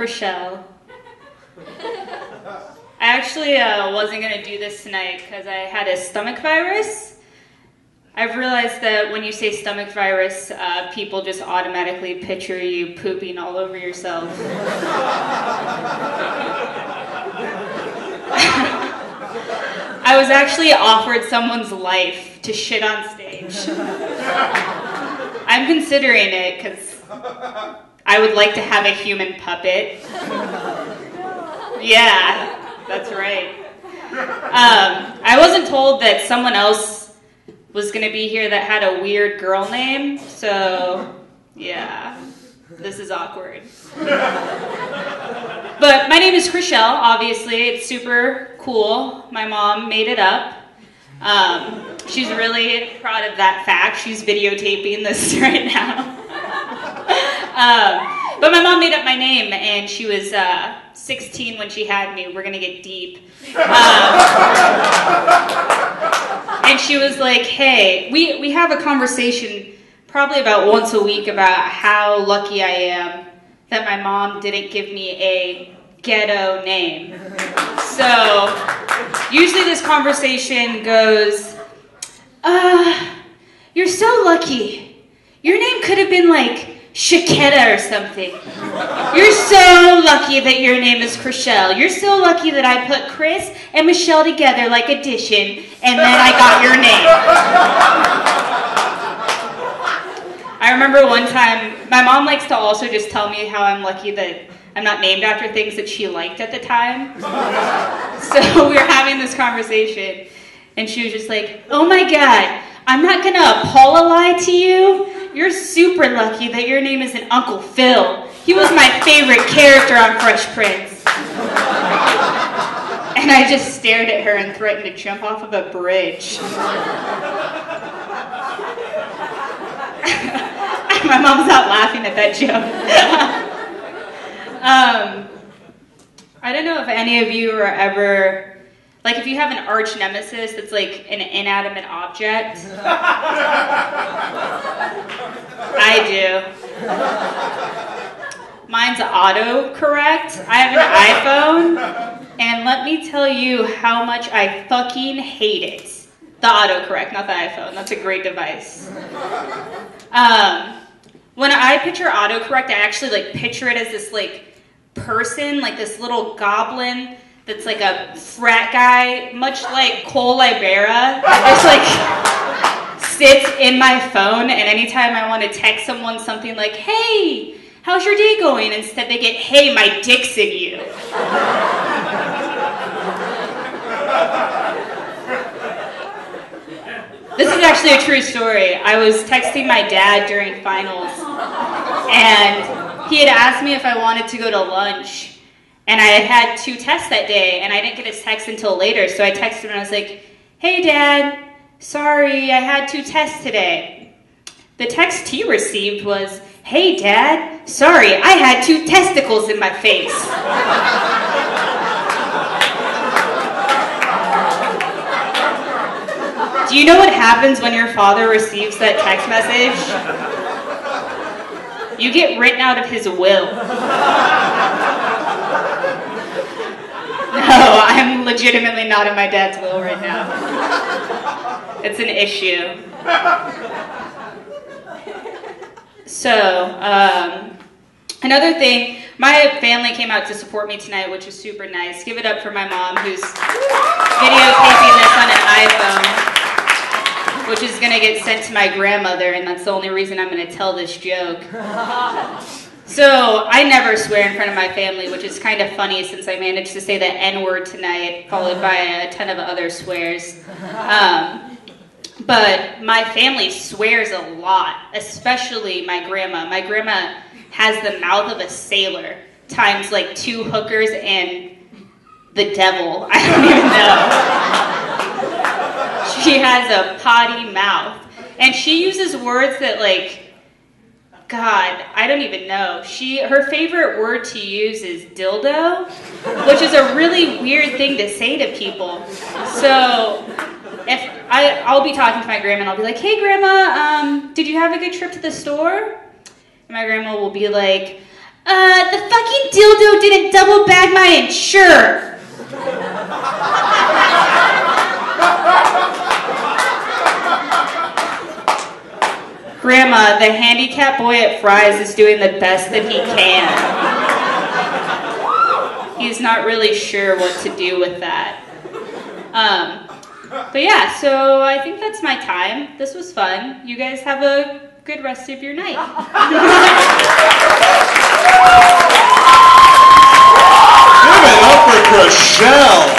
Krichelle. I actually wasn't going to do this tonight because I had a stomach virus. I've realized that when you say stomach virus, people just automatically picture you pooping all over yourself. I was actually offered someone's life to shit on stage. I'm considering it because I would like to have a human puppet. Yeah, that's right. I wasn't told that someone else was going to be here that had a weird girl name, so yeah, this is awkward. But my name is Krichelle, obviously. It's super cool. My mom made it up. She's really proud of that fact. She's videotaping this right now. But my mom made up my name, and she was 16 when she had me. We're going to get deep. And she was like, hey, we have a conversation probably about once a week about how lucky I am that my mom didn't give me a ghetto name. So usually this conversation goes, you're so lucky. Your name could have been like Shaketta or something. You're so lucky that your name is Krichelle. You're so lucky that I put Chris and Michelle together like addition, and then I got your name. I remember one time, my mom likes to also just tell me how I'm lucky that I'm not named after things that she liked at the time. So we were having this conversation, and she was just like, oh my God, I'm not gonna apologize to you. You're super lucky that your name isn't Uncle Phil. He was my favorite character on Fresh Prince. And I just stared at her and threatened to jump off of a bridge. My mom's not laughing at that joke. I don't know if any of you are ever, like if you have an arch nemesis that's like an inanimate object. I do. Mine's autocorrect. I have an iPhone, and let me tell you how much I fucking hate it. The autocorrect, not the iPhone. That's a great device. When I picture autocorrect, I actually like picture it as this like person, like this little goblin that's like a frat guy, much like Cole Libera, just like sits in my phone, and anytime I want to text someone something like, hey, how's your day going? Instead they get, hey, my dick's in you. This is actually a true story. I was texting my dad during finals, and he had asked me if I wanted to go to lunch, and I had 2 tests that day, and I didn't get his text until later, so I texted him and I was like, hey Dad, sorry, I had 2 tests today. The text he received was, hey Dad, sorry, I had 2 testicles in my face. Do you know what happens when your father receives that text message? You get written out of his will. No, I'm legitimately not in my dad's will right now. It's an issue. So, another thing, my family came out to support me tonight, which is super nice. Give it up for my mom, who's videotaping this on an iPhone, which is going to get sent to my grandmother, and that's the only reason I'm going to tell this joke. So, I never swear in front of my family, which is kind of funny since I managed to say the N-word tonight, followed by a ton of other swears. But my family swears a lot, especially my grandma. My grandma has the mouth of a sailor, times like 2 hookers and the devil. I don't even know. She has a potty mouth. And she uses words that like, God, I don't even know. Her favorite word to use is dildo, which is a really weird thing to say to people. So if I'll be talking to my grandma and I'll be like, hey grandma, did you have a good trip to the store? And my grandma will be like, The fucking dildo didn't double bag my insure. Grandma, the handicapped boy at Fry's is doing the best that he can. He's not really sure what to do with that. But yeah, so I think that's my time. This was fun. You guys have a good rest of your night. Give it up for Krichelle.